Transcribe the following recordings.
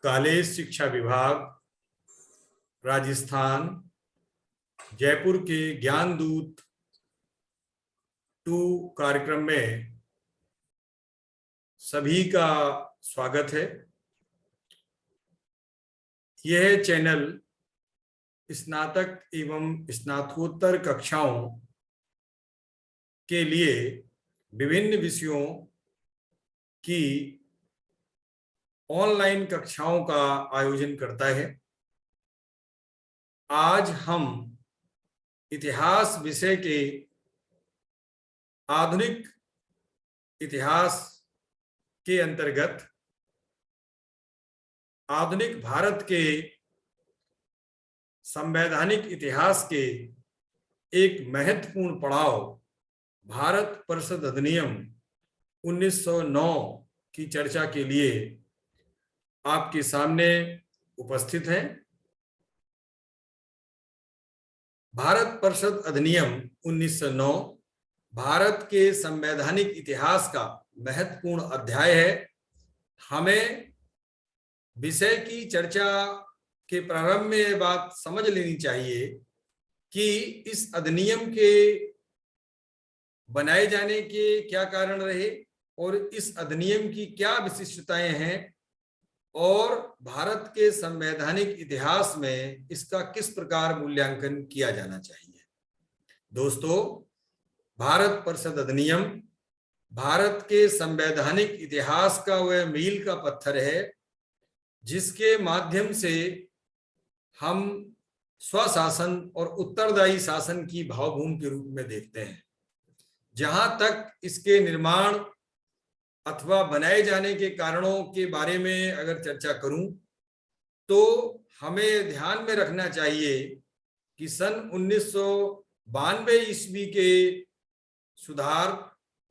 College शिक्षा विभाग राजस्थान जयपुर के ज्ञानदूत 2 कार्यक्रम में सभी का स्वागत है। यह चैनल स्नातक एवं स्नातकोत्तर कक्षाओं के लिए विभिन्न विषयों की ऑनलाइन कक्षाओं का आयोजन करता है। आज हम इतिहास विषय के आधुनिक इतिहास के अंतर्गत आधुनिक भारत के संवैधानिक इतिहास के एक महत्वपूर्ण पड़ाव भारत परिषद अधिनियम 1909 की चर्चा के लिए आपके सामने उपस्थित हैं। भारत परिषद अधिनियम 1909 भारत के संवैधानिक इतिहास का महत्वपूर्ण अध्याय है। हमें विषय की चर्चा के प्रारंभ में यह बात समझ लेनी चाहिए कि इस अधिनियम के बनाए जाने के क्या कारण रहे और इस अधिनियम की क्या विशिष्टताएं हैं और भारत के संवैधानिक इतिहास में इसका किस प्रकार मूल्यांकन किया जाना चाहिए। दोस्तों, भारत परिषद अधिनियम भारत के संवैधानिक इतिहास का वह मील का पत्थर है जिसके माध्यम से हम स्वशासन और उत्तरदायी शासन की भावभूमि के रूप में देखते हैं। जहां तक इसके निर्माण अथवा बनाए जाने के कारणों के बारे में अगर चर्चा करूं तो हमें ध्यान में रखना चाहिए कि सन 1992 ईस्वी के सुधार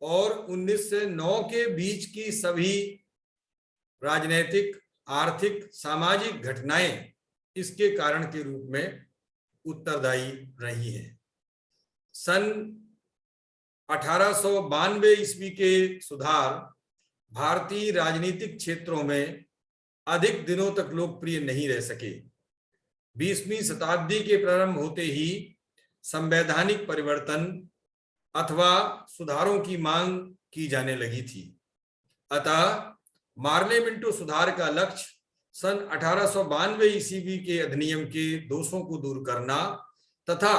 और 1909 के बीच की सभी राजनीतिक, आर्थिक, सामाजिक घटनाएं इसके कारण के रूप में उत्तरदायी रही हैं। सन 1892 ईस्वी के सुधार भारतीय राजनीतिक क्षेत्रों में अधिक दिनों तक लोकप्रिय नहीं रह सके। 20वीं शताब्दी के प्रारंभ होते ही संवैधानिक परिवर्तन अथवा सुधारों की मांग की जाने लगी थी। अतः मार्ले मिंटो सुधार का लक्ष्य सन 1892 ईस्वी के अधिनियम के दोषों को दूर करना तथा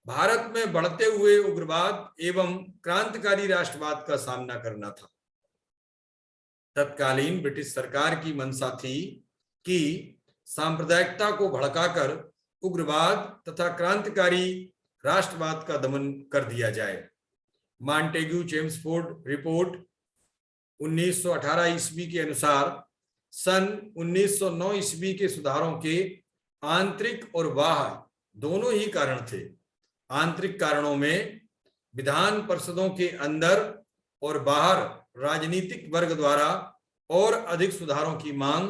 भारत में बढ़ते हुए उग्रवाद एवं क्रांतिकारी राष्ट्रवाद का सामना करना था। तत्कालीन ब्रिटिश सरकार की मंशा थी कि सांप्रदायिकता को भड़काकर उग्रवाद तथा क्रांतिकारी राष्ट्रवाद का दमन कर दिया जाए। मॉन्टेग्यू चेम्सफोर्ड रिपोर्ट 1918 ईस्वी के अनुसार सन 1909 ईस्वी के सुधारों के आंतरिक और बाह्य दोनों ही कारण थे। आंतरिक कारणों में विधान परिषदों के अंदर और बाहर राजनीतिक वर्ग द्वारा और अधिक सुधारों की मांग,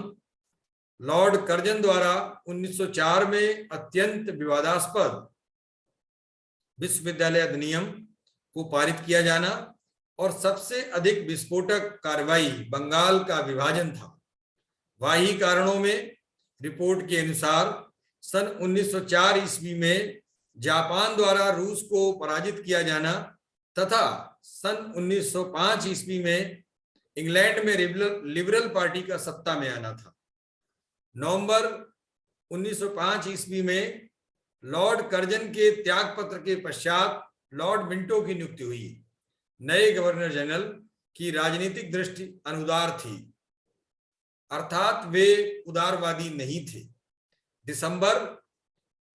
लॉर्ड कर्जन द्वारा 1904 में अत्यंत विवादास्पद विश्वविद्यालय अधिनियम को पारित किया जाना और सबसे अधिक विस्फोटक कार्रवाई बंगाल का विभाजन था। बाह्य कारणों में रिपोर्ट के अनुसार सन 1904 ईस्वी में जापान द्वारा रूस को पराजित किया जाना तथा सन 1905 ईस्वी में इंग्लैंड में लिबरल पार्टी का सत्ता में आना था। नवंबर 1905 ईस्वी में लॉर्ड कर्जन के त्याग पत्र के पश्चात लॉर्ड मिंटो की नियुक्ति हुई। नए गवर्नर जनरल की राजनीतिक दृष्टि अनुदार थी, अर्थात वे उदारवादी नहीं थे। दिसंबर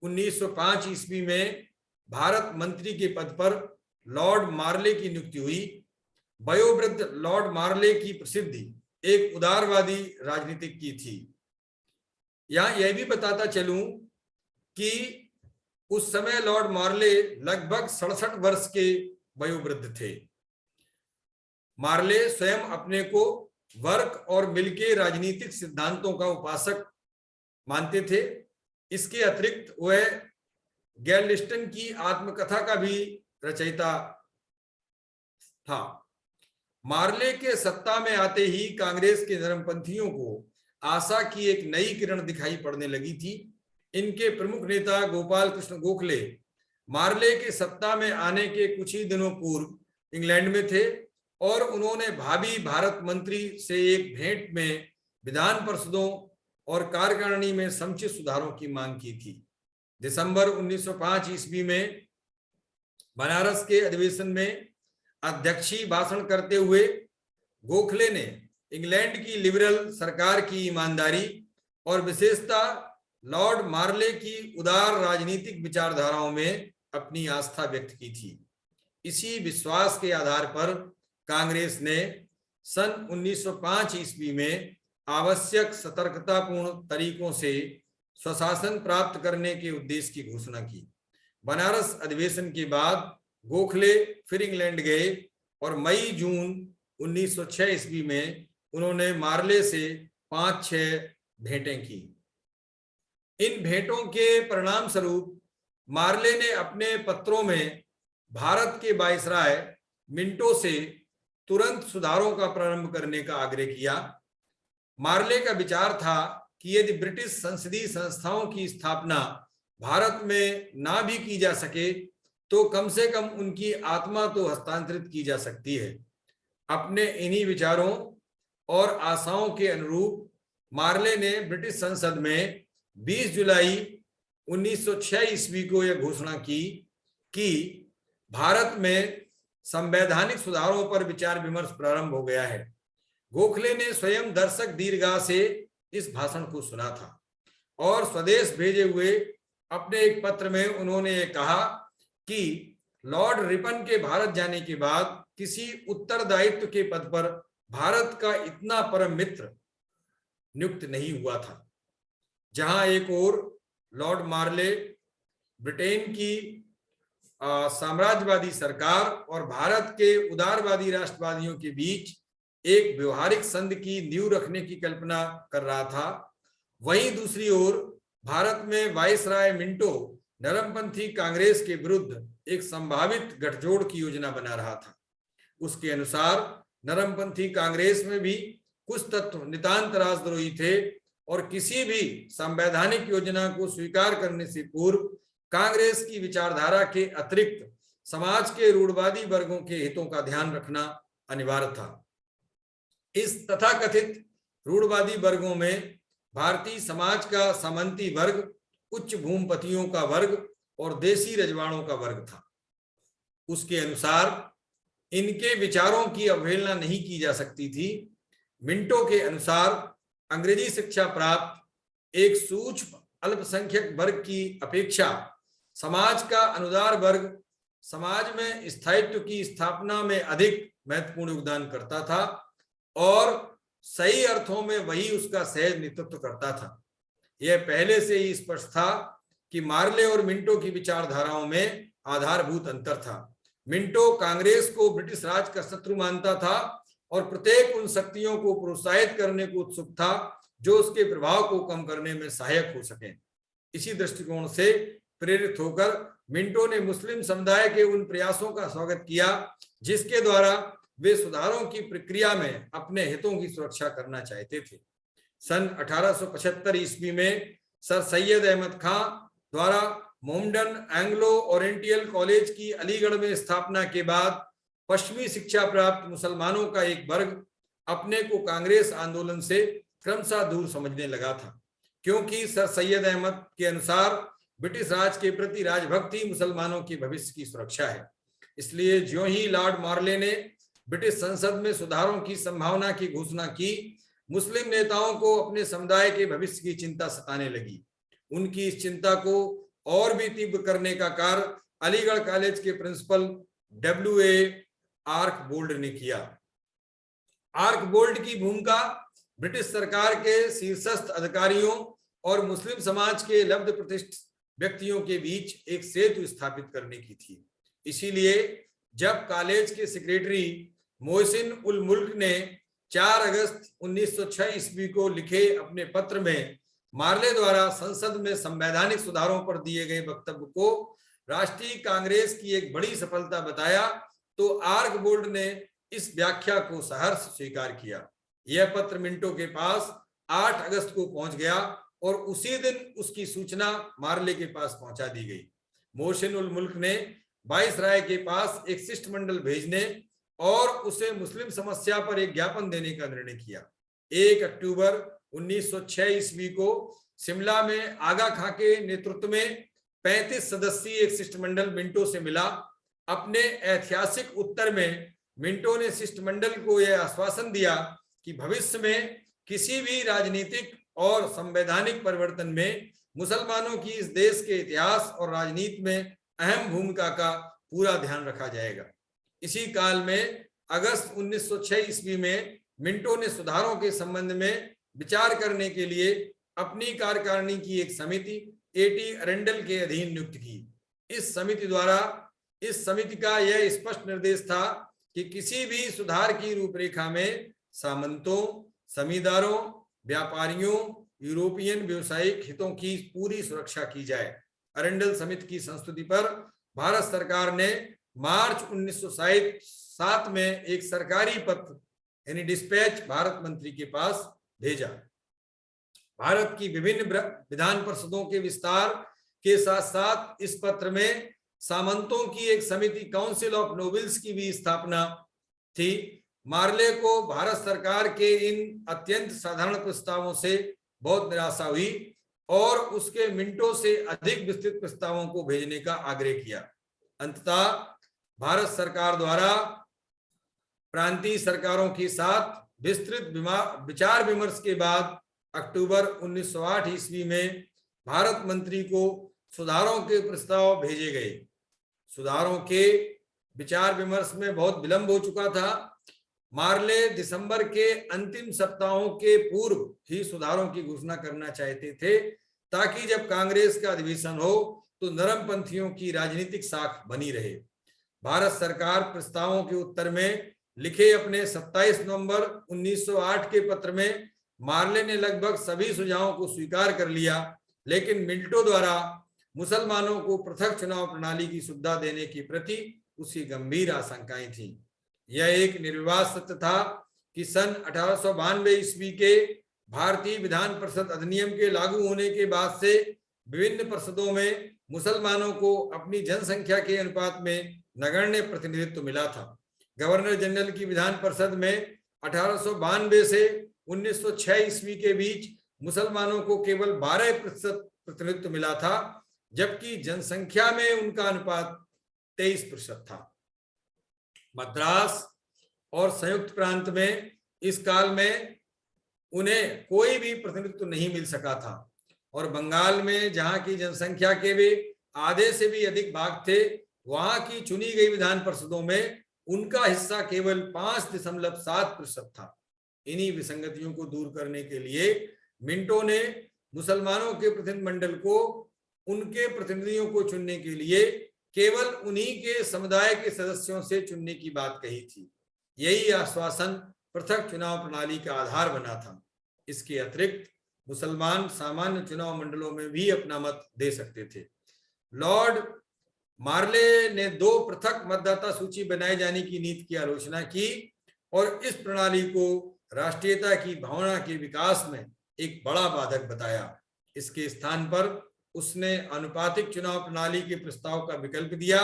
1905 ईस्वी में भारत मंत्री के पद पर लॉर्ड मार्ले की नियुक्ति हुई। वयोवृद्ध लॉर्ड मार्ले की प्रसिद्धि एक उदारवादी राजनीतिक की थी। यहां यह भी बताता चलूं कि उस समय लॉर्ड मार्ले लगभग 67 वर्ष के वयोवृद्ध थे। मार्ले स्वयं अपने को वर्क और मिल के राजनीतिक सिद्धांतों का उपासक मानते थे। इसके अतिरिक्त वह गैलिस्टन की आत्मकथा का भी रचयिता था। मार्ले के सत्ता में आते ही कांग्रेस के नरमपंथियों को आशा की एक नई किरण दिखाई पड़ने लगी थी। इनके प्रमुख नेता गोपाल कृष्ण गोखले मार्ले के सत्ता में आने के कुछ ही दिनों पूर्व इंग्लैंड में थे और उन्होंने भावी भारत मंत्री से एक भेंट में विधान परिषदों और कार्यकारिणी में समुचित सुधारों की मांग की थी। दिसंबर 1905 ईस्वी में बनारस के अधिवेशन में अध्यक्षीय भाषण करते हुए गोखले ने इंग्लैंड की लिबरल सरकार की ईमानदारी और विशेषता लॉर्ड मार्ले की उदार राजनीतिक विचारधाराओं में अपनी आस्था व्यक्त की थी। इसी विश्वास के आधार पर कांग्रेस ने सन 1905 ईस्वी में आवश्यक सतर्कतापूर्ण तरीकों से स्वशासन प्राप्त करने के उद्देश्य की घोषणा की। बनारस अधिवेशन के बाद गोखले फिर इंग्लैंड गए और मई जून 1906 ईस्वी में उन्होंने मार्ले से 5-6 भेंटें की। इन भेंटों के परिणाम स्वरूप मार्ले ने अपने पत्रों में भारत के वायसराय मिंटो से तुरंत सुधारों का प्रारंभ करने का आग्रह किया। मार्ले का विचार था कि यदि ब्रिटिश संसदीय संस्थाओं की स्थापना भारत में ना भी की जा सके तो कम से कम उनकी आत्मा तो हस्तांतरित की जा सकती है। अपने इन्हीं विचारों और आशाओं के अनुरूप मार्ले ने ब्रिटिश संसद में 20 जुलाई 1906 ईस्वी को यह घोषणा की कि भारत में संवैधानिक सुधारों पर विचार विमर्श प्रारंभ हो गया है। गोखले ने स्वयं दर्शक दीर्घा से इस भाषण को सुना था और स्वदेश भेजे हुए अपने एक पत्र में उन्होंने ये कहा कि लॉर्ड रिपन के भारत जाने के बाद किसी उत्तरदायित्व के पद पर भारत का इतना परम मित्र नियुक्त नहीं हुआ था। जहां एक ओर लॉर्ड मार्ले ब्रिटेन की साम्राज्यवादी सरकार और भारत के उदारवादी राष्ट्रवादियों के बीच एक व्यवहारिक संध की नींव रखने की कल्पना कर रहा था, वहीं दूसरी ओर भारत में वायसराय मिंटो नरमपंथी कांग्रेस के विरुद्ध एक संभावित गठजोड़ की योजना बना रहा था। उसके अनुसार नरमपंथी कांग्रेस में भी कुछ तत्व नितांत राजद्रोही थे और किसी भी संवैधानिक योजना को स्वीकार करने से पूर्व कांग्रेस की विचारधारा के अतिरिक्त समाज के रूढ़वादी वर्गों के हितों का ध्यान रखना अनिवार्य था। इस तथाकथित रूढ़वादी वर्गों में भारतीय समाज का सामंती वर्ग, उच्च भूमिपतियों का वर्ग और देसी रजवाड़ों का वर्ग था। उसके अनुसार इनके विचारों की अवहेलना नहीं की जा सकती थी। मिंटो के अनुसार अंग्रेजी शिक्षा प्राप्त एक सूक्ष्म अल्पसंख्यक वर्ग की अपेक्षा समाज का अनुदार वर्ग समाज में स्थायित्व की स्थापना में अधिक महत्वपूर्ण योगदान करता था और सही अर्थों में वही उसका सहज नेतृत्व करता था। यह पहले से ही स्पष्ट था कि मार्ले और मिंटो की विचारधाराओं में आधारभूत अंतर था। मिंटो कांग्रेस को ब्रिटिश राज का शत्रु मानता था और प्रत्येक उन शक्तियों को प्रोत्साहित करने को उत्सुक था जो उसके प्रभाव को कम करने में सहायक हो सके। इसी दृष्टिकोण से प्रेरित होकर मिंटो ने मुस्लिम समुदाय के उन प्रयासों का स्वागत किया जिसके द्वारा वे सुधारों की प्रक्रिया में अपने हितों की सुरक्षा करना चाहते थे। सन 1875 ईस्वी में सर सैयद अहमद खां द्वारा मोहम्मडन एंग्लो ओरिएंटल कॉलेज की अलीगढ़ में स्थापना के बाद पश्चिमी शिक्षा प्राप्त मुसलमानों का एक वर्ग अपने को कांग्रेस आंदोलन से क्रमशः दूर समझने लगा था, क्योंकि सर सैयद अहमद के अनुसार ब्रिटिश राज के प्रति राजभक्ति मुसलमानों के भविष्य की सुरक्षा है। इसलिए ज्यों ही लॉर्ड मार्ले ने ब्रिटिश संसद में सुधारों की संभावना की घोषणा की, मुस्लिम नेताओं को अपने समुदाय के भविष्य की चिंता सताने लगी। उनकी इस चिंता को और भी तीव्र करने का कार्य अलीगढ़ कॉलेज के प्रिंसिपल W.A. आर्कबोल्ड ने किया। आर्कबोल्ड की भूमिका ब्रिटिश सरकार के शीर्षस्थ अधिकारियों और मुस्लिम समाज के लब्ध प्रतिष्ठित व्यक्तियों के बीच एक सेतु स्थापित करने की थी। इसीलिए जब कॉलेज के सेक्रेटरी मोहसिन उल मुल्क ने 4 अगस्त 1906 ईस्वी को लिखे अपने पत्र में मार्ले द्वारा संसद में संवैधानिक सुधारों पर दिए गए वक्तव्य को राष्ट्रीय कांग्रेस की एक बड़ी सफलता बताया, तो आर्कबोल्ड ने इस व्याख्या को सहर्ष स्वीकार किया। यह पत्र मिंटो के पास 8 अगस्त को पहुंच गया और उसी दिन उसकी सूचना मार्ले के पास पहुंचा दी गई। मोहसिन उल मुल्क ने वाइसराय के पास एक शिष्टमंडल भेजने और उसे मुस्लिम समस्या पर एक ज्ञापन देने का निर्णय किया। 1 अक्टूबर 1906 ईस्वी को शिमला में आगा खां के नेतृत्व में 35 सदस्यीय एक शिष्टमंडल मिंटो से मिला। अपने ऐतिहासिक उत्तर में मिंटो ने शिष्टमंडल को यह आश्वासन दिया कि भविष्य में किसी भी राजनीतिक और संवैधानिक परिवर्तन में मुसलमानों की इस देश के इतिहास और राजनीति में अहम भूमिका का पूरा ध्यान रखा जाएगा। इसी काल में अगस्त 1906 ईस्वी में मिंटो ने सुधारों के संबंध में विचार करने के लिए अपनी कार्यकारिणी की एक समिति एटी अरेंडल के अधीन नियुक्त की। इस समिति का यह स्पष्ट निर्देश था कि किसी भी सुधार की रूपरेखा में सामंतों, जमींदारों, व्यापारियों, यूरोपियन व्यवसायिक हितों की पूरी सुरक्षा की जाए। अरेंडल समिति की संस्तुति पर भारत सरकार ने मार्च 1907 में एक सरकारी पत्र यानी डिस्पैच भारत मंत्री के पास भेजा। भारत की विभिन्न विधान परिषदों के विस्तार के साथ साथ इस पत्र में सामंतों की एक समिति काउंसिल ऑफ नोबल्स की भी स्थापना थी। मार्ले को भारत सरकार के इन अत्यंत साधारण प्रस्तावों से बहुत निराशा हुई और उसके मिंटो से अधिक विस्तृत प्रस्तावों को भेजने का आग्रह किया। अंततः भारत सरकार द्वारा प्रांतीय सरकारों के साथ विस्तृत विचार विमर्श के बाद अक्टूबर 1908 ईस्वी में भारत मंत्री को सुधारों के प्रस्ताव भेजे गए। सुधारों के विचार विमर्श में बहुत विलंब हो चुका था। मार्ले दिसंबर के अंतिम सप्ताहों के पूर्व ही सुधारों की घोषणा करना चाहते थे ताकि जब कांग्रेस का अधिवेशन हो तो नरमपंथियों की राजनीतिक साख बनी रहे। भारत सरकार प्रस्तावों के उत्तर में लिखे अपने 27 नवंबर 1908 के पत्र में मार्ले ने लगभग सभी सुझावों को स्वीकार कर लिया, लेकिन मिंटो द्वारा मुसलमानों को पृथक चुनाव प्रणाली की सुविधा देने के प्रति उसकी गंभीर आशंकाएं थीं। यह एक निर्विवाद सत्य था कि सन 1892 ईस्वी के भारतीय विधान परिषद अधिनियम के लागू होने के बाद से विभिन्न परिषदों में मुसलमानों को अपनी जनसंख्या के अनुपात में नगण्य प्रतिनिधित्व मिला था। गवर्नर जनरल की विधान परिषद में 1892 से 1906 ईस्वी के बीच मुसलमानों को केवल 12% प्रतिनिधित्व मिला था, जबकि जनसंख्या में उनका अनुपात 23% था। मद्रास और संयुक्त प्रांत में इस काल में उन्हें कोई भी प्रतिनिधित्व नहीं मिल सका था और बंगाल में जहां की जनसंख्या के भी आधे से भी अधिक भाग थे, वहां की चुनी गई विधान परिषदों में उनका हिस्सा केवल 5.7% था। इन्हीं विसंगतियों को दूर करने के लिए मिंटो ने मुसलमानों के प्रतिनिधिमंडल को उनके प्रतिनिधियों को चुनने के लिए केवल उन्हीं के समुदाय के सदस्यों से चुनने की बात कही थी। यही आश्वासन पृथक चुनाव प्रणाली का आधार बना था। इसके अतिरिक्त मुसलमान सामान्य चुनाव मंडलों में भी अपना मत दे सकते थे। लॉर्ड मार्ले ने 2 पृथक मतदाता सूची बनाए जाने की नीति की आलोचना की और इस प्रणाली को राष्ट्रीयता की भावना के विकास में एक बड़ा बाधक बताया। इसके स्थान पर उसने अनुपातिक चुनाव प्रणाली के प्रस्ताव का विकल्प दिया,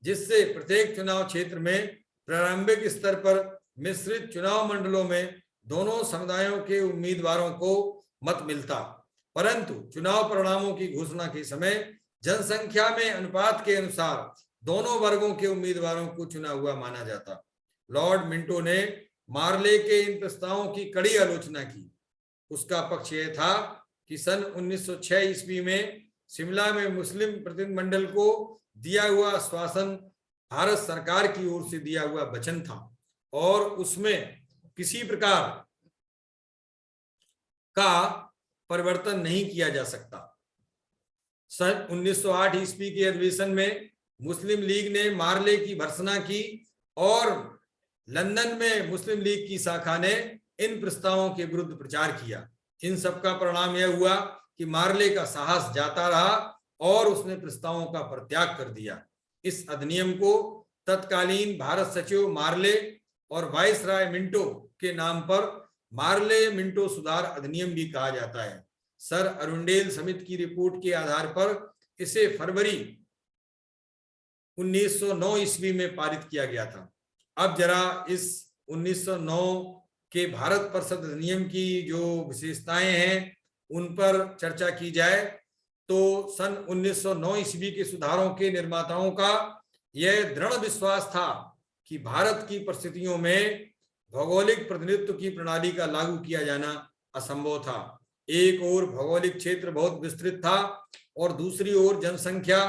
जिससे प्रत्येक चुनाव क्षेत्र में प्रारंभिक स्तर पर मिश्रित चुनाव मंडलों में दोनों समुदायों के उम्मीदवारों को मत मिलता, परंतु चुनाव परिणामों की घोषणा के समय जनसंख्या में अनुपात के अनुसार दोनों वर्गों के उम्मीदवारों को चुना हुआ माना जाता। लॉर्ड मिंटो ने मार्ले के इन प्रस्तावों की कड़ी आलोचना की। उसका पक्ष यह था कि सन 1906 ईस्वी में शिमला में मुस्लिम प्रतिनिधिमंडल को दिया हुआ आश्वासन भारत सरकार की ओर से दिया हुआ वचन था और उसमें किसी प्रकार का परिवर्तन नहीं किया जा सकता। सन 1908 ईस्वी के अधिवेशन में मुस्लिम लीग ने मार्ले की भर्त्सना की और लंदन में मुस्लिम लीग की शाखा ने इन प्रस्तावों के विरुद्ध प्रचार किया। इन सब का परिणाम यह हुआ कि मार्ले का साहस जाता रहा और उसने प्रस्तावों का परित्याग कर दिया। इस अधिनियम को तत्कालीन भारत सचिव मार्ले और वाइसराय मिंटो के नाम पर मार्ले मिंटो सुधार अधिनियम भी कहा जाता है। सर अरुंडेल समिति की रिपोर्ट के आधार पर इसे फरवरी 1909 ईस्वी में पारित किया गया था। अब जरा इस 1909 के भारत परिषद अधिनियम की जो विशेषताएं हैं उन पर चर्चा की जाए तो सन 1909 ईस्वी के सुधारों के निर्माताओं का यह दृढ़ विश्वास था कि भारत की परिस्थितियों में भौगोलिक प्रतिनिधित्व की प्रणाली का लागू किया जाना असंभव था। एक ओर भौगोलिक क्षेत्र बहुत विस्तृत था और दूसरी ओर जनसंख्या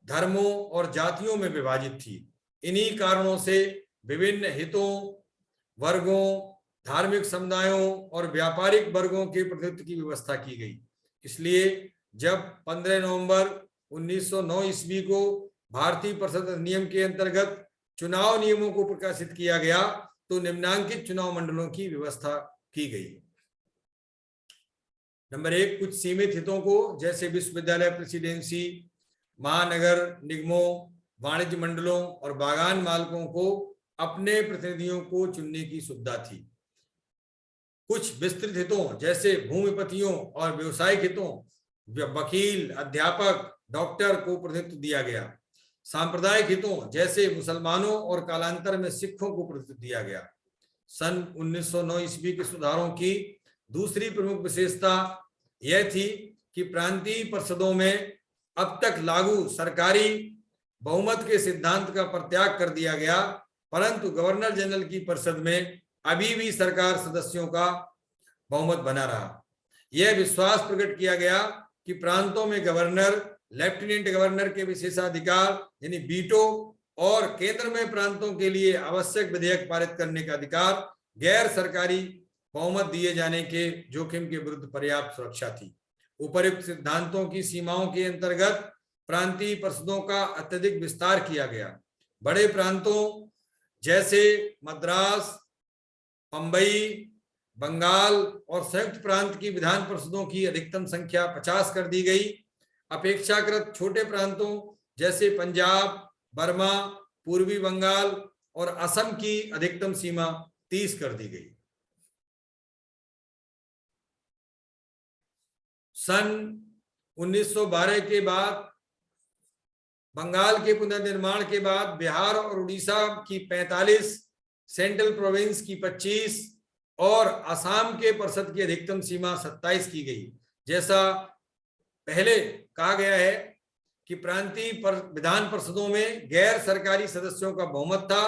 धर्मों और जातियों में विभाजित थी। इन्हीं कारणों से विभिन्न हितों, वर्गों, धार्मिक समुदायों और व्यापारिक वर्गों के प्रतिनिधित्व की व्यवस्था की गई। इसलिए जब 15 नवंबर 1909 ईस्वी को भारतीय परिषद अधिनियम के अंतर्गत चुनाव नियमों को प्रकाशित किया गया तो निम्नांकित चुनाव मंडलों की व्यवस्था की गई। नंबर 1, कुछ सीमित हितों को जैसे विश्वविद्यालय प्रेसिडेंसी, महानगर निगमों, वाणिज्य मंडलों और बागान मालिकों को अपने प्रतिनिधियों को चुनने की सुविधा थी। कुछ विस्तृत हितों जैसे भूमिपतियों और व्यवसायिक हितों, वकील, अध्यापक, डॉक्टर को प्रतिनिधित्व दिया गया। सांप्रदायिक हितों जैसे मुसलमानों और कालांतर में सिखों को प्रतिनिधित्व दिया गया। सन 1909 ईस्वी के सुधारों की दूसरी प्रमुख विशेषता यह थी कि प्रांतीय परिषदों में अब तक लागू सरकारी बहुमत के सिद्धांत का परित्याग कर दिया गया, परंतु गवर्नर जनरल की परिषद में अभी भी सरकार सदस्यों का बहुमत बना रहा। यह विश्वास प्रकट किया गया कि प्रांतों में गवर्नर, लेफ्टिनेंट गवर्नर के विशेषाधिकार यानी वीटो और केंद्र में प्रांतों के लिए आवश्यक विधेयक पारित करने का अधिकार, गैर सरकारी बहुमत दिए जाने के जोखिम के विरुद्ध पर्याप्त सुरक्षा थी। उपयुक्त सिद्धांतों की सीमाओं के अंतर्गत प्रांतीय परिषदों का अत्यधिक विस्तार किया गया। बड़े प्रांतों जैसे मद्रास, बंबई, बंगाल और संयुक्त प्रांत की विधान परिषदों की अधिकतम संख्या 50 कर दी गई। अपेक्षाकृत छोटे प्रांतों जैसे पंजाब, बर्मा, पूर्वी बंगाल और असम की अधिकतम सीमा 30 कर दी गई। सन 1912 के बाद बंगाल के पुनर्निर्माण के बाद बिहार और उड़ीसा की 45, सेंट्रल प्रोविंस की 25 और असम के परिषद की अधिकतम सीमा 27 की गई। जैसा पहले कहा गया है कि प्रांतीय विधान परिषदों में गैर सरकारी सदस्यों का बहुमत था,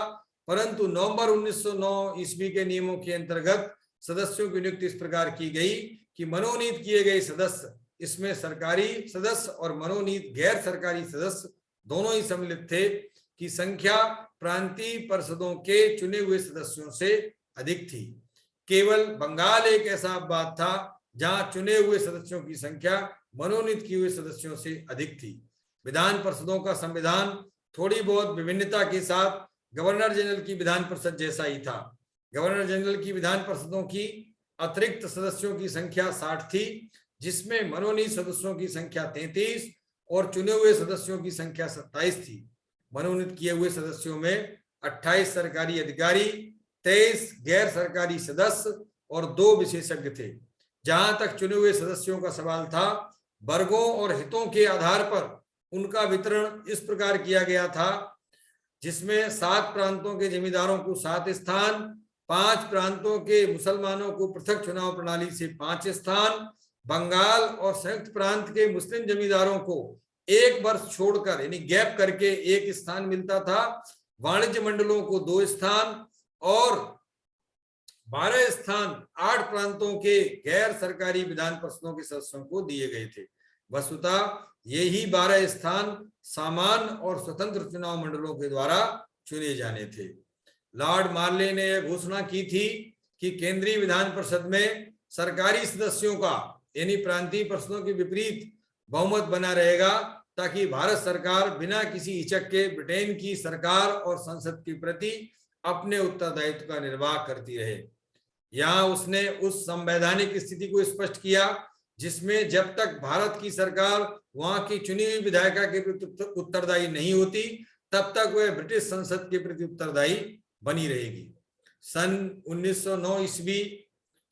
परंतु नवंबर 1909 ईस्वी के नियमों के अंतर्गत सदस्यों की नियुक्ति इस प्रकार की गई कि मनोनीत किए गए सदस्य, इसमें सरकारी सदस्य और मनोनीत गैर सरकारी सदस्य दोनों ही सम्मिलित थे, की संख्या प्रांतीय परिषदों के चुने हुए सदस्यों से अधिक थी। केवल बंगाल एक ऐसा बात था जहां चुने हुए सदस्यों की संख्या मनोनीत किए हुए सदस्यों से अधिक थी। विधान परिषदों का संविधान थोड़ी बहुत विभिन्नता के साथ गवर्नर जनरल की विधान परिषद जैसा ही था। गवर्नर जनरल की विधान परिषदों की अतिरिक्त सदस्यों की संख्या 60 थी, जिसमें मनोनीत सदस्यों की संख्या 33 और चुने हुए सदस्यों की संख्या 27 थी। मनोनीत किए हुए सदस्यों में 28 सरकारी अधिकारी, 23 गैर सरकारी सदस्य और 2 विशेषज्ञ थे। जहां तक चुने हुए सदस्यों का सवाल था, वर्गों और हितों के आधार पर उनका वितरण इस प्रकार किया गया था, जिसमें 7 प्रांतों के जमींदारों को 7 स्थान, 5 प्रांतों के मुसलमानों को पृथक चुनाव प्रणाली से 5 स्थान, बंगाल और संयुक्त प्रांत के मुस्लिम जमींदारों को 1 वर्ष छोड़कर यानी गैप करके 1 स्थान मिलता था, वाणिज्य मंडलों को 2 स्थान और 12 स्थान 8 प्रांतों के गैर सरकारी विधान परिषदों के सदस्यों को दिए गए थे। वस्तुतः यही 12 स्थान सामान्य और स्वतंत्र चुनाव मंडलों के द्वारा चुने जाने थे। लॉर्ड मार्ले ने यह घोषणा की थी कि केंद्रीय विधान परिषद में सरकारी सदस्यों का यानी प्रांतीय परिषदों के विपरीत बहुमत बना रहेगा, ताकि भारत सरकार बिना किसी हिचक के ब्रिटेन की सरकार और संसद के प्रति अपने उत्तरदायित्व का निर्वाह करती रहे। यहाँ उसने उस संवैधानिक स्थिति को स्पष्ट किया जिसमें जब तक भारत की सरकार वहां की चुनी हुई विधायिका के प्रति उत्तरदायी नहीं होती, तब तक वह ब्रिटिश संसद के प्रति उत्तरदायी बनी रहेगी। सन 1909 ईस्वी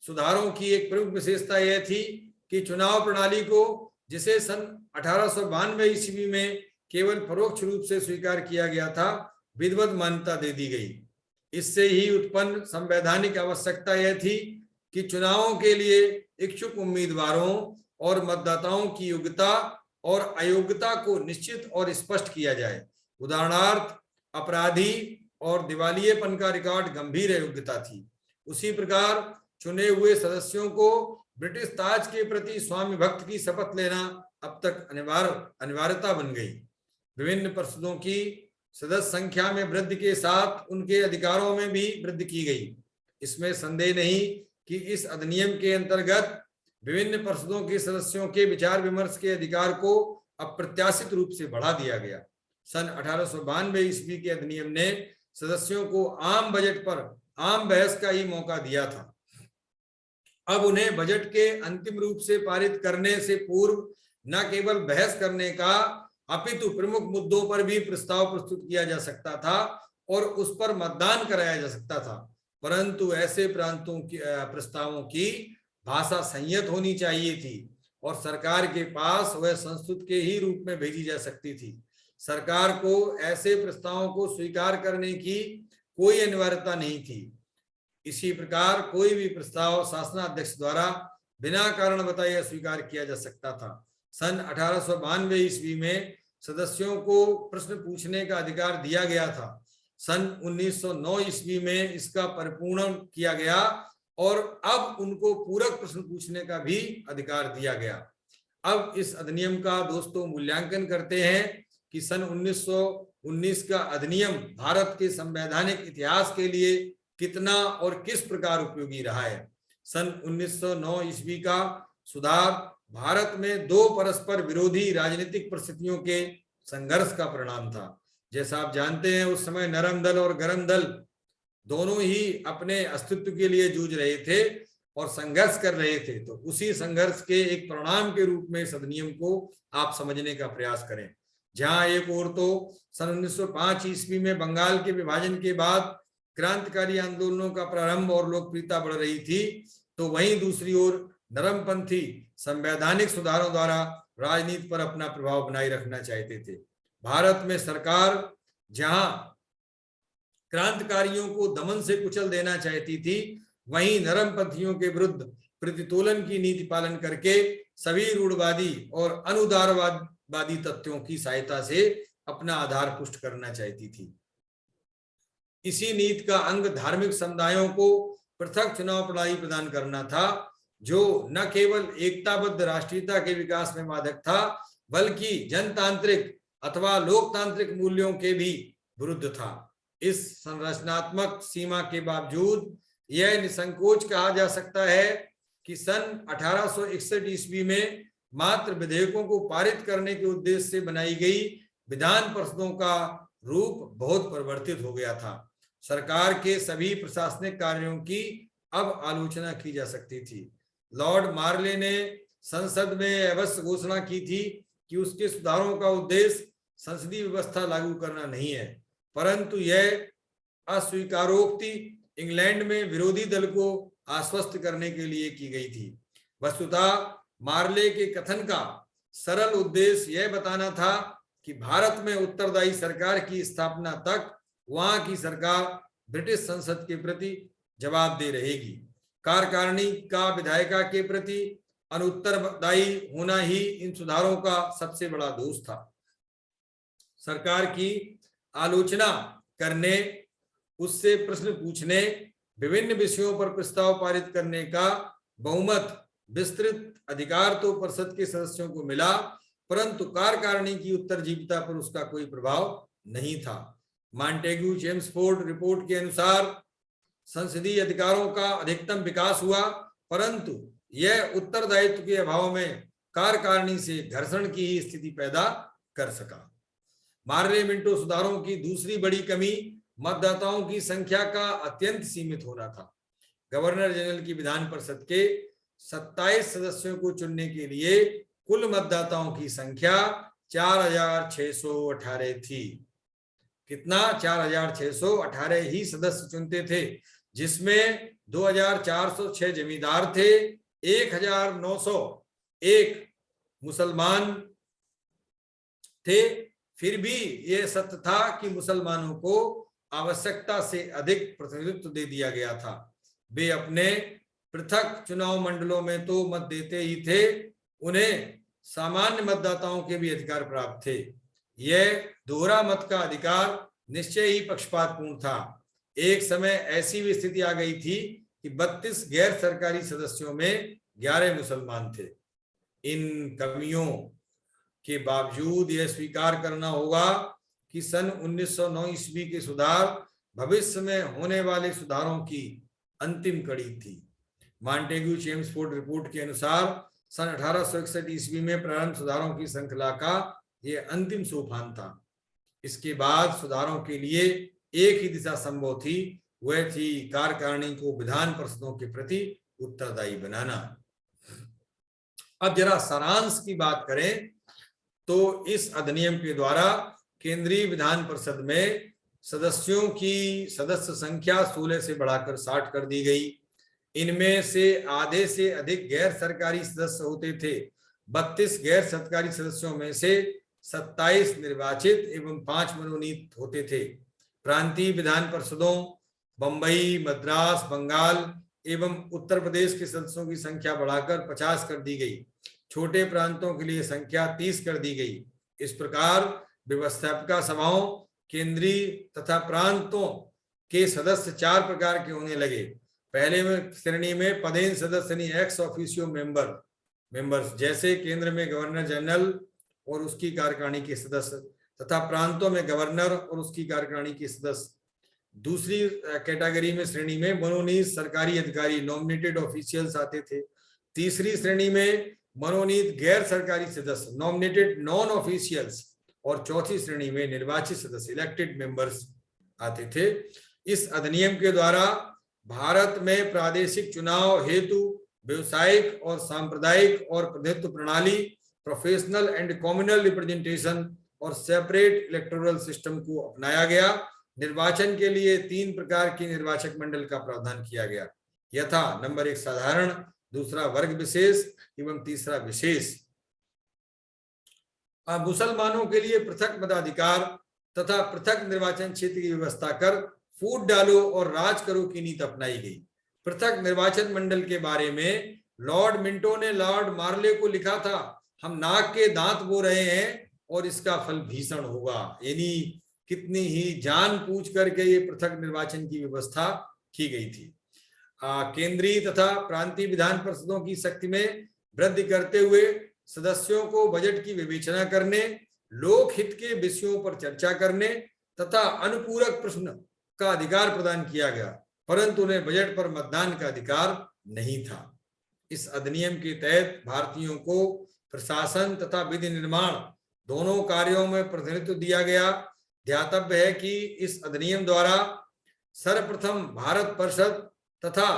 सुधारों की एक प्रमुख विशेषता यह थी कि चुनाव प्रणाली को, जिसे सन 1892 ईस्वी में केवल परोक्ष रूप से स्वीकार किया गया था, विधिवत मान्यता दे दी गई। इससे ही उत्पन्न संवैधानिक आवश्यकता यह थी कि चुनावों के लिए इच्छुक उम्मीदवारों और मतदाताओं की योग्यता और अयोग्यता को निश्चित और स्पष्ट किया जाए। उदाहरणार्थ, अपराधी और दिवालियेपन का रिकॉर्ड गंभीर अयोग्यता थी। उसी प्रकार चुने हुए सदस्यों को ब्रिटिश ताज के प्रति स्वामी भक्त की शपथ लेना अब तक अनिवार्यता बन गई। विभिन्न परिषदों की सदस्य संख्या में वृद्धि के साथ उनके अधिकारों में भी वृद्धि की गई। इसमें संदेह नहीं कि इस अधिनियम के अंतर्गत विभिन्न परिषदों के सदस्यों के विचार विमर्श के अधिकार को अप्रत्याशित रूप से बढ़ा दिया गया। सन 1892 ईस्वी के अधिनियम ने सदस्यों को आम बजट पर आम बहस का ही मौका दिया था। अब उन्हें बजट के अंतिम रूप से पारित करने से पूर्व न केवल बहस करने का, अपितु प्रमुख मुद्दों पर भी प्रस्ताव प्रस्तुत किया जा सकता था और उस पर मतदान कराया जा सकता था। परंतु ऐसे प्रस्तावों की भाषा संयत होनी चाहिए थी और सरकार के पास वह संस्तुत के ही रूप में भेजी जा सकती थी। सरकार को ऐसे प्रस्तावों को स्वीकार करने की कोई अनिवार्यता नहीं थी। इसी प्रकार कोई भी प्रस्ताव शासनाध्यक्ष द्वारा बिना कारण बताए अस्वीकार किया जा सकता था। सन 1892 ईस्वी में सदस्यों को प्रश्न पूछने का अधिकार दिया गया था। सन 1909 ईस्वी में इसका परिपूर्ण किया गया और अब उनको पूरक प्रश्न पूछने का भी अधिकार दिया गया। अब इस अधिनियम का दोस्तों मूल्यांकन करते हैं कि सन 1919 का अधिनियम भारत के संवैधानिक इतिहास के लिए कितना और किस प्रकार उपयोगी रहा है। सन 1909 ईस्वी का सुधार भारत में दो परस्पर विरोधी राजनीतिक परिस्थितियों के संघर्ष का परिणाम था। जैसा आप जानते हैं, उस समय नरम दल और गरम दल दोनों ही अपने अस्तित्व के लिए जूझ रहे थे और संघर्ष कर रहे थे। तो उसी संघर्ष के एक परिणाम के रूप में इस अधिनियम को आप समझने का प्रयास करें। जहां एक ओर तो सन 1905 ईस्वी में बंगाल के विभाजन के बाद क्रांतिकारी आंदोलनों का प्रारंभ और लोकप्रियता बढ़ रही थी, तो वहीं दूसरी ओर नरमपंथी संवैधानिक सुधारों द्वारा राजनीति पर अपना प्रभाव बनाए रखना चाहते थे। भारत में सरकार जहां क्रांतिकारियों को दमन से कुचल देना चाहती थी, वहीं नरमपंथियों के विरुद्ध प्रतितोलन की नीति पालन करके सभी रूढ़वादी और अनुदारवादी तत्वों की सहायता से अपना आधार पुष्ट करना चाहती थी। इसी नीति का अंग धार्मिक समुदायों को पृथक चुनाव प्रणाली प्रदान करना था, जो न केवल एकताबद्ध राष्ट्रीयता के विकास में बाधक था, बल्कि जनतांत्रिक अथवा लोकतांत्रिक मूल्यों के भी विरुद्ध था। इस संरचनात्मक सीमा के बावजूद यह निसंकोच कहा जा सकता है कि सन 1861 ईस्वी में मात्र विधेयकों को पारित करने के उद्देश्य से बनाई गई विधान परिषदों का रूप बहुत परिवर्तित हो गया था। सरकार के सभी प्रशासनिक कार्यों की अब आलोचना की जा सकती थी। लॉर्ड मार्ले ने संसद में अवश्य घोषणा की थी कि उसके सुधारों का उद्देश्य संसदीय व्यवस्था लागू करना नहीं है, परंतु यह अस्वीकारोक्ति इंग्लैंड में विरोधी दल को आश्वस्त करने के लिए की गई थी। वस्तुतः मार्ले के कथन का सरल उद्देश्य यह बताना था कि भारत में उत्तरदायी सरकार की स्थापना तक वहां की सरकार ब्रिटिश संसद के प्रति जवाबदेह रहेगी। कार्यकारिणी का विधायिका के प्रति अनुत्तरदायी होना ही इन सुधारों का सबसे बड़ा दोष था। सरकार की आलोचना करने, उससे प्रश्न पूछने, विभिन्न विषयों पर प्रस्ताव पारित करने का बहुमत विस्तृत अधिकार तो परिषद के सदस्यों को मिला, परंतु कार्यकारिणी की उत्तरजीविता पर उसका कोई प्रभाव नहीं था। मॉन्टेग्यू चेम्सफोर्ड रिपोर्ट के अनुसार संसदीय अधिकारों का अधिकतम विकास हुआ, परंतु यह उत्तरदायित्व के अभाव में कार्यकारिणी से घर्षण की ही स्थिति पैदा कर सका। मार्ले मिंटो सुधारों की दूसरी बड़ी कमी मतदाताओं की संख्या का अत्यंत सीमित होना था। गवर्नर जनरल की विधान परिषद के 27 सदस्यों को चुनने के लिए कुल मतदाताओं की संख्या 4618 थी। कितना? 4618 ही सदस्य चुनते थे, जिसमें 2406 जमींदार थे, 1901 मुसलमान थे। फिर भी यह सत्य था कि मुसलमानों को आवश्यकता से अधिक प्रतिनिधित्व दे दिया गया था। वे अपने पृथक चुनाव मंडलों में तो मत देते ही थे, उन्हें सामान्य मतदाताओं के भी अधिकार प्राप्त थे। यह दोहरा मत का अधिकार निश्चय ही पक्षपातपूर्ण था। एक समय ऐसी भी स्थिति आ गई थी कि 32 गैर सरकारी सदस्यों में 11 मुसलमान थे। इन कमियों के बावजूद यह स्वीकार करना होगा कि सन 1909 ईस्वी के सुधार भविष्य में होने वाले सुधारों की अंतिम कड़ी थी। मॉन्टेग्यू चेम्सफोर्ड रिपोर्ट के अनुसार सन 1861 ईस्वी में प्रारंभ सुधारों की श्रृंखला का यह अंतिम सोपान था। इसके बाद सुधारों के लिए एक ही दिशा संभव थी, वह थी कार्यकारिणी को विधान परिषदों के प्रति उत्तरदायी बनाना। अब जरा सारांश की बात करें तो इस अधिनियम के द्वारा केंद्रीय विधान परिषद में सदस्यों की सदस्य संख्या 16 से बढ़ाकर 60 कर दी गई। इनमें से आधे से अधिक गैर सरकारी सदस्य होते थे। 32 गैर सरकारी सदस्यों में से 27 निर्वाचित एवं 5 मनोनीत होते थे। प्रांतीय विधान परिषदों बंबई, मद्रास, बंगाल एवं उत्तर प्रदेश के सदस्यों की संख्या बढ़ाकर 50 कर दी गई। छोटे प्रांतों के लिए संख्या 30 कर दी गई। इस प्रकार व्यवस्थापिका सभाओं, केंद्रीय तथा प्रांतों के सदस्य 4 प्रकार के होने लगे। पहले में श्रेणी में पदेन सदस्य यानी एक्स ऑफिशियो मेंबर्स, जैसे केंद्र में गवर्नर जनरल और उसकी कार्यकारिणी के सदस्य तथा प्रांतों में गवर्नर और उसकी कार्यकारिणी के सदस्य। दूसरी कैटेगरी में श्रेणी में मनोनीत सरकारी अधिकारी नॉमिनेटेड ऑफिशियल्स आते थे। तीसरी श्रेणी में मनोनीत गैर सरकारी सदस्य नॉमिनेटेड नॉन ऑफिशियल्स और चौथी श्रेणी में निर्वाचित सदस्य इलेक्टेड मेंबर्स आते थे। इस अधिनियम के द्वारा भारत में प्रादेशिक चुनाव हेतु व्यवसायिक और सांप्रदायिक और प्रतिनिधित्व प्रणाली, प्रोफेशनल एंड कम्युनल रिप्रेजेंटेशन और सेपरेट इलेक्टोरल सिस्टम को अपनाया गया। निर्वाचन के लिए 3 प्रकार के निर्वाचक मंडल का प्रावधान किया गया, यथा नंबर 1 साधारण, दूसरा वर्ग विशेष एवं तीसरा विशेष। मुसलमानों के लिए पृथक मताधिकार तथा पृथक निर्वाचन क्षेत्र की व्यवस्था कर फूट डालो और राज करो की नीति अपनाई गई। पृथक निर्वाचन मंडल के बारे में लॉर्ड मिंटो ने लॉर्ड मार्ले को लिखा था, हम नाक के दांत बो रहे हैं और इसका फल भीषण होगा। यानी कितनी ही जान पूछ करके ये पृथक निर्वाचन की व्यवस्था की गई थी। केंद्रीय तथा प्रांतीय विधान परिषदों की शक्ति में वृद्धि करते हुए सदस्यों को बजट की विवेचना करने, लोकहित के विषयों पर चर्चा करने तथा अनुपूरक प्रश्न का अधिकार प्रदान किया गया, परंतु उन्हें बजट पर मतदान का अधिकार नहीं था। इस अधिनियम के तहत भारतीयों को प्रशासन तथा विधि निर्माण दोनों कार्यों में प्रतिनिधित्व दिया गया। ध्यातव्य है कि इस अधिनियम द्वारा सर्वप्रथम भारत परिषद तथा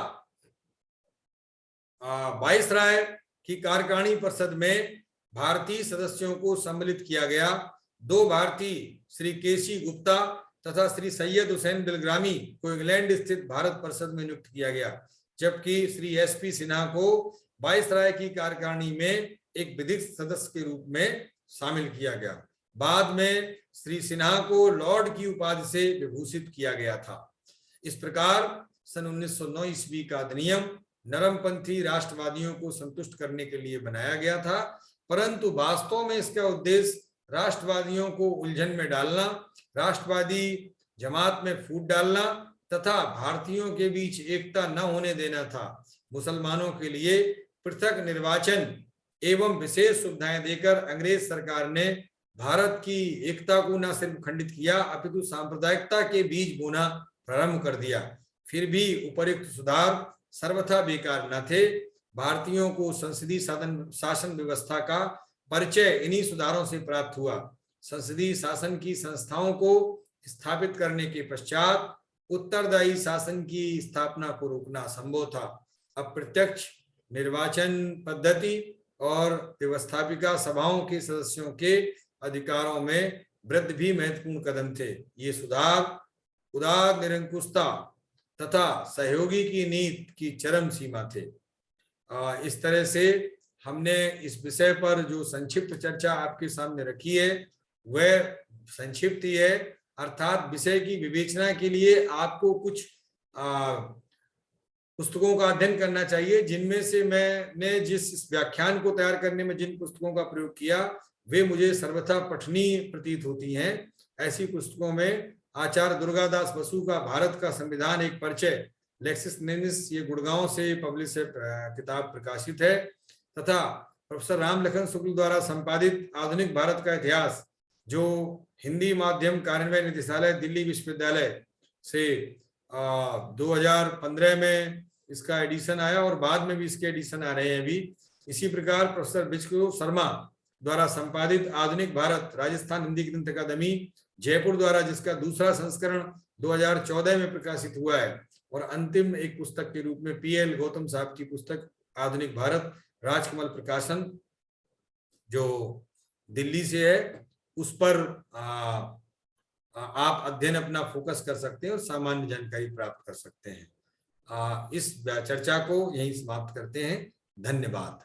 वाइसराय की कार्यकारिणी परिषद में भारतीय सदस्यों को सम्मिलित किया गया। 2 भारतीय श्री केसी गुप्ता तथा श्री सैयद हुसैन बिलग्रामी को इंग्लैंड स्थित भारत परिषद में नियुक्त किया गया, जबकि श्री एसपी सिन्हा को वाइसराय की कार्यकारिणी में एक विधिक सदस्य के रूप में शामिल किया गया। बाद में श्री सिन्हा को लॉर्ड की उपाधि से विभूषित किया गया था। इस प्रकार सन 1909 ईस्वी का अधिनियम नरमपंथी राष्ट्रवादियों को संतुष्ट करने के लिए बनाया गया था, परंतु वास्तव में इसका उद्देश्य राष्ट्रवादियों को उलझन में डालना, राष्ट्रवादी जमात में फूट डालना तथा भारतीयों के बीच एकता न होने देना था। मुसलमानों के लिए पृथक निर्वाचन एवं विशेष सुविधाएं देकर अंग्रेज सरकार ने भारत की एकता को न सिर्फ खंडित किया अपितु सांप्रदायिकता के बीज बोना प्रारंभ कर दिया। फिर भी उपर्युक्त सुधार सर्वथा बेकार न थे। भारतीयों को संसदीय शासन व्यवस्था का परिचय इन्हीं सुधारों से प्राप्त हुआ। संसदीय शासन की संस्थाओं को स्थापित करने के पश्चात उत्तरदायी शासन की स्थापना को रोकना संभव था। अप्रत्यक्ष निर्वाचन पद्धति और व्यवस्थापिका सभाओं के सदस्यों के अधिकारों में वृद्धि भी महत्वपूर्ण कदम थे। ये सुधार उदार निरंकुशता तथा सहयोगी की नीति की चरम सीमा थे। इस तरह से हमने इस विषय पर जो संक्षिप्त चर्चा आपके सामने रखी है वह संक्षिप्त ही है, अर्थात विषय की विवेचना के लिए आपको कुछ पुस्तकों का अध्ययन करना चाहिए, जिनमें से मैंने जिस व्याख्यान को तैयार करने में जिन पुस्तकों का प्रयोग किया वे मुझे सर्वथा पठनीय प्रतीत होती हैं। ऐसी पुस्तकों में आचार्य दुर्गादास बसु का भारत का संविधान एक परिचय, लेक्सिस नैनिस, ये गुड़गांव से पब्लिश किताब प्रकाशित है, तथा प्रोफेसर राम लखन शुक्ल द्वारा संपादित आधुनिक भारत का इतिहास, जो हिंदी माध्यम कार्यान्वयन निदेशालय दिल्ली विश्वविद्यालय से 2015 में इसका एडिशन आया और बाद में भी इसके एडिशन आ रहे हैं अभी। इसी प्रकार प्रोफेसर बिजकू शर्मा द्वारा संपादित आधुनिक भारत राजस्थान हिंदी ग्रंथ अकादमी जयपुर द्वारा, जिसका दूसरा संस्करण 2014 में प्रकाशित हुआ है, और अंतिम एक पुस्तक के रूप में PL गौतम साहब की पुस्तक आधुनिक भारत राजकमल प्रकाशन जो दिल्ली से है, उस पर आप अध्ययन अपना फोकस कर सकते हैं और सामान्य जानकारी प्राप्त कर सकते हैं। इस चर्चा को यहीं समाप्त करते हैं। धन्यवाद।